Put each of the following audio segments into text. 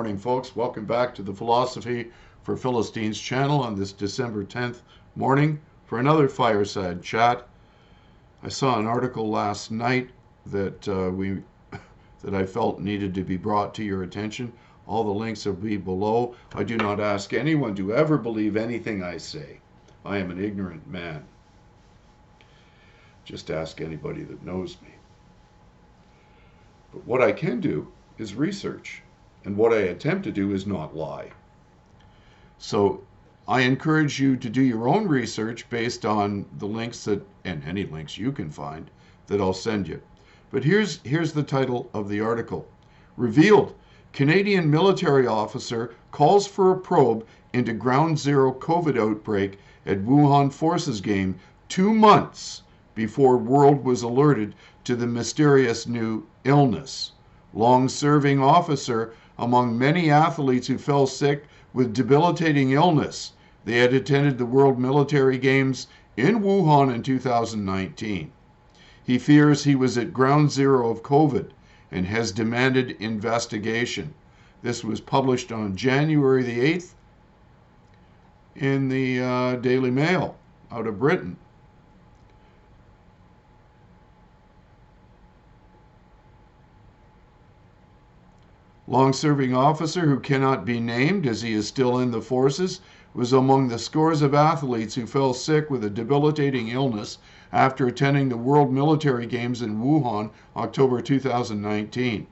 Morning, folks. Welcome back to the Philosophy for Philistines channel on this December 10th morning for another fireside chat. I saw an article last night that I felt needed to be brought to your attention. All the links will be below. I do not ask anyone to ever believe anything I say. I am an ignorant man. Just ask anybody that knows me. But what I can do is research. And what I attempt to do is not lie. So I encourage you to do your own research based on the links and any links you can find that I'll send you. But here's the title of the article. Revealed, Canadian military officer calls for a probe into ground zero COVID outbreak at Wuhan Forces game 2 months before world was alerted to the mysterious new illness. Long-serving officer among many athletes who fell sick with debilitating illness. They had attended the World Military Games in Wuhan in 2019. He fears he was at ground zero of COVID and has demanded investigation. This was published on January the 8th in the Daily Mail out of Britain. Long-serving officer who cannot be named as he is still in the forces was among the scores of athletes who fell sick with a debilitating illness after attending the World Military Games in Wuhan, October 2019.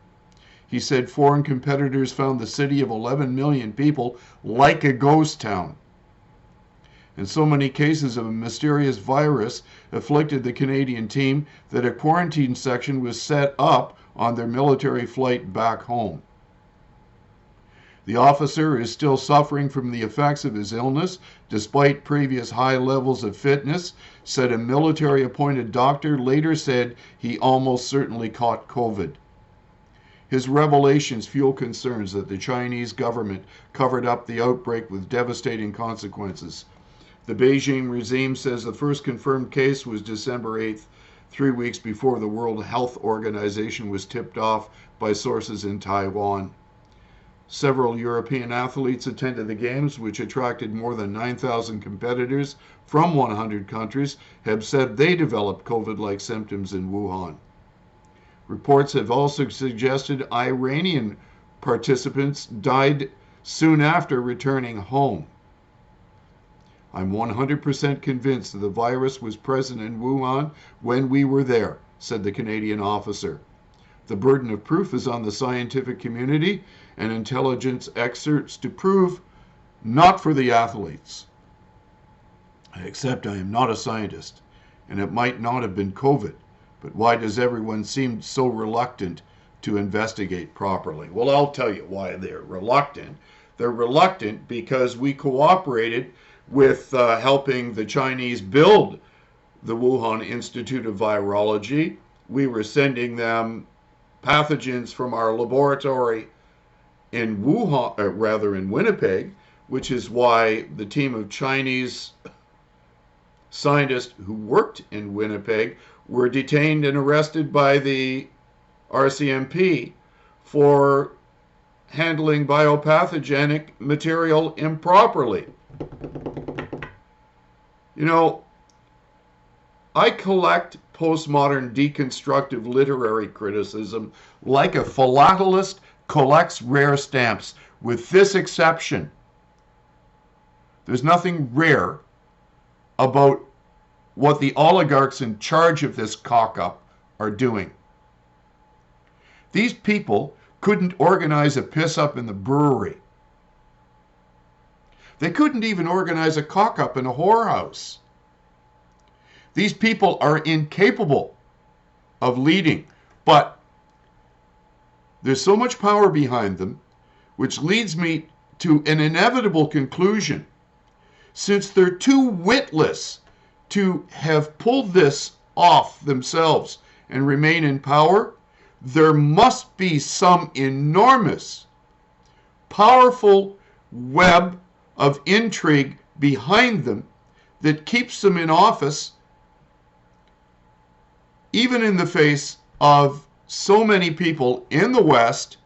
He said foreign competitors found the city of 11 million people like a ghost town. And so many cases of a mysterious virus afflicted the Canadian team that a quarantine section was set up on their military flight back home. The officer is still suffering from the effects of his illness, despite previous high levels of fitness, said a military-appointed doctor later said he almost certainly caught COVID. His revelations fuel concerns that the Chinese government covered up the outbreak with devastating consequences. The Beijing regime says the first confirmed case was December 8th, 3 weeks before the World Health Organization was tipped off by sources in Taiwan. Several European athletes attended the games, which attracted more than 9,000 competitors from 100 countries, have said they developed COVID-like symptoms in Wuhan. Reports have also suggested Iranian participants died soon after returning home. I'm 100% convinced that the virus was present in Wuhan when we were there, said the Canadian officer. The burden of proof is on the scientific community and intelligence experts to prove, not for the athletes. Except I am not a scientist, and it might not have been COVID, but why does everyone seem so reluctant to investigate properly? Well, I'll tell you why they're reluctant. They're reluctant because we cooperated with helping the Chinese build the Wuhan Institute of Virology. We were sending them pathogens from our laboratory in Wuhan, in Winnipeg, which is why the team of Chinese scientists who worked in Winnipeg were detained and arrested by the RCMP for handling biopathogenic material improperly. You know, I collect postmodern deconstructive literary criticism like a philatelist collects rare stamps, with this exception. There's nothing rare about what the oligarchs in charge of this cock-up are doing. These people couldn't organize a piss-up in the brewery. They couldn't even organize a cock-up in a whorehouse. These people are incapable of leading, but there's so much power behind them, which leads me to an inevitable conclusion. Since they're too witless to have pulled this off themselves and remain in power, there must be some enormous, powerful web of intrigue behind them that keeps them in office, even in the face of so many people in the West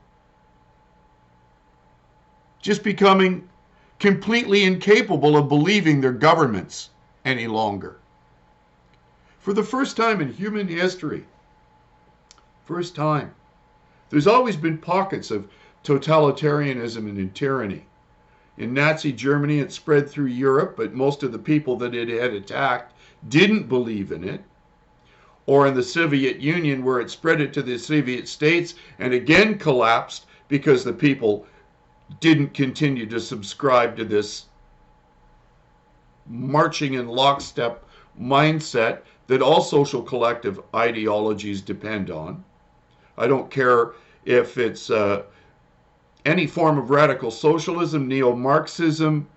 just becoming completely incapable of believing their governments any longer. For the first time in human history, first time, there's always been pockets of totalitarianism and tyranny. In Nazi Germany, it spread through Europe, but most of the people that it had attacked didn't believe in it. Or in the Soviet Union, where it spread it to the Soviet states and again collapsed because the people didn't continue to subscribe to this marching in lockstep mindset that all social collective ideologies depend on. I don't care if it's any form of radical socialism, neo-Marxism,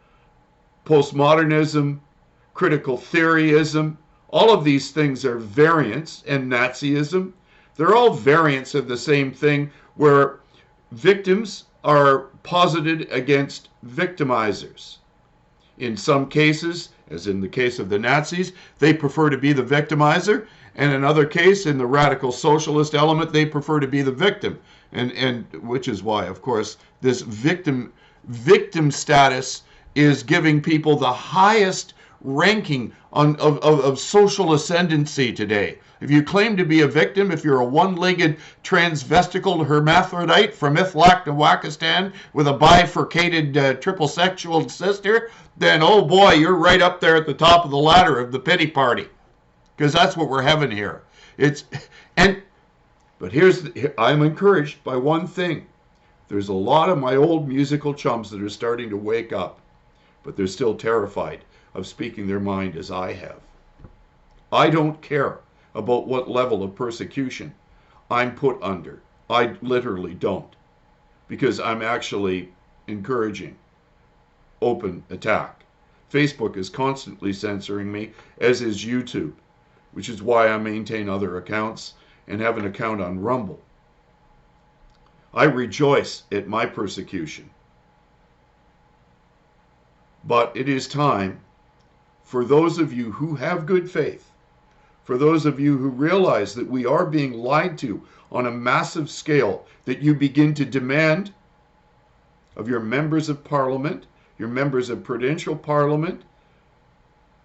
postmodernism, critical theoryism. All of these things are variants, and Nazism. They're all variants of the same thing, where victims are posited against victimizers. In some cases, as in the case of the Nazis, they prefer to be the victimizer, and in other case, in the radical socialist element, they prefer to be the victim. And which is why, of course, this victim status is giving people the highest ranking of social ascendancy today. If you claim to be a victim, if you're a one-legged transvestical hermaphrodite from Ithlak-Wakistan with a bifurcated triple sexual sister, then oh boy, you're right up there at the top of the ladder of the pity party, because that's what we're having here. But I'm encouraged by one thing. There's a lot of my old musical chums that are starting to wake up, but they're still terrified of speaking their mind as I have. I don't care about what level of persecution I'm put under. I literally don't, because I'm actually encouraging open attack. Facebook is constantly censoring me, as is YouTube, which is why I maintain other accounts and have an account on Rumble. I rejoice at my persecution. But it is time for those of you who have good faith, for those of you who realize that we are being lied to on a massive scale, that you begin to demand of your members of parliament, your members of provincial parliament,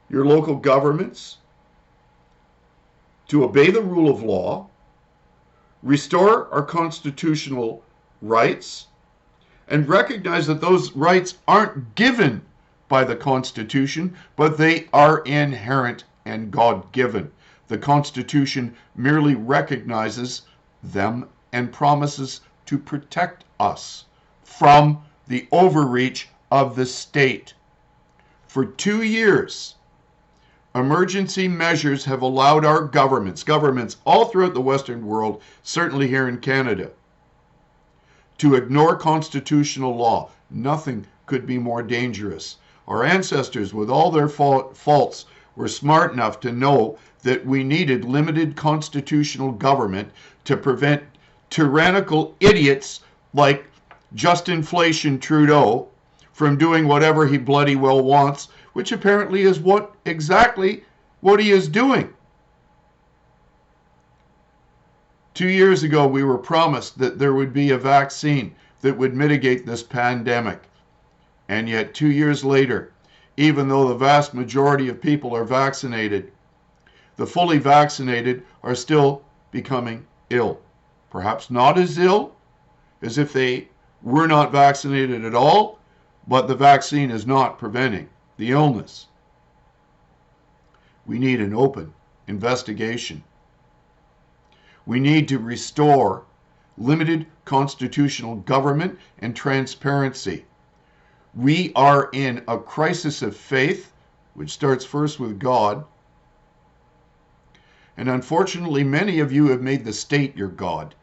your local governments, to obey the rule of law, restore our constitutional rights, and recognize that those rights aren't given by the Constitution, but they are inherent and God-given. The Constitution merely recognizes them and promises to protect us from the overreach of the state. For 2 years, emergency measures have allowed our governments all throughout the Western world, certainly here in Canada, to ignore constitutional law. Nothing could be more dangerous. Our ancestors, with all their faults, were smart enough to know that we needed limited constitutional government to prevent tyrannical idiots like Justinflation Trudeau from doing whatever he bloody well wants, which apparently is exactly what he is doing. 2 years ago, we were promised that there would be a vaccine that would mitigate this pandemic. And yet 2 years later, even though the vast majority of people are vaccinated, the fully vaccinated are still becoming ill. Perhaps not as ill as if they were not vaccinated at all, but the vaccine is not preventing the illness. We need an open investigation. We need to restore limited constitutional government and transparency. We are in a crisis of faith, which starts first with God. And unfortunately, many of you have made the state your God.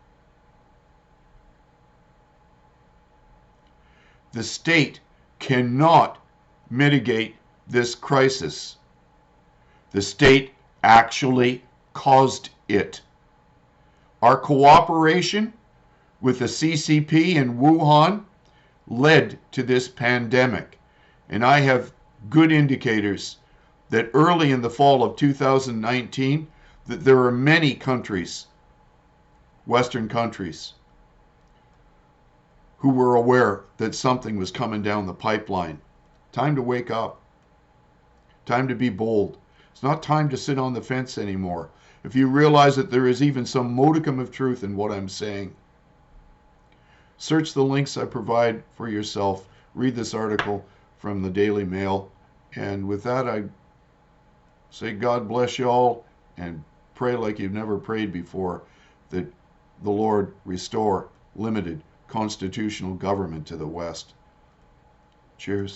The state cannot mitigate this crisis. The state actually caused it. Our cooperation with the CCP in Wuhan led to this pandemic. And I have good indicators that early in the fall of 2019, that there are many countries, Western countries, who were aware that something was coming down the pipeline. Time to wake up. Time to be bold. It's not time to sit on the fence anymore. If you realize that there is even some modicum of truth in what I'm saying, search the links I provide for yourself. Read this article from the Daily Mail. And with that, I say God bless you all and pray like you've never prayed before that the Lord restore limited constitutional government to the West. Cheers.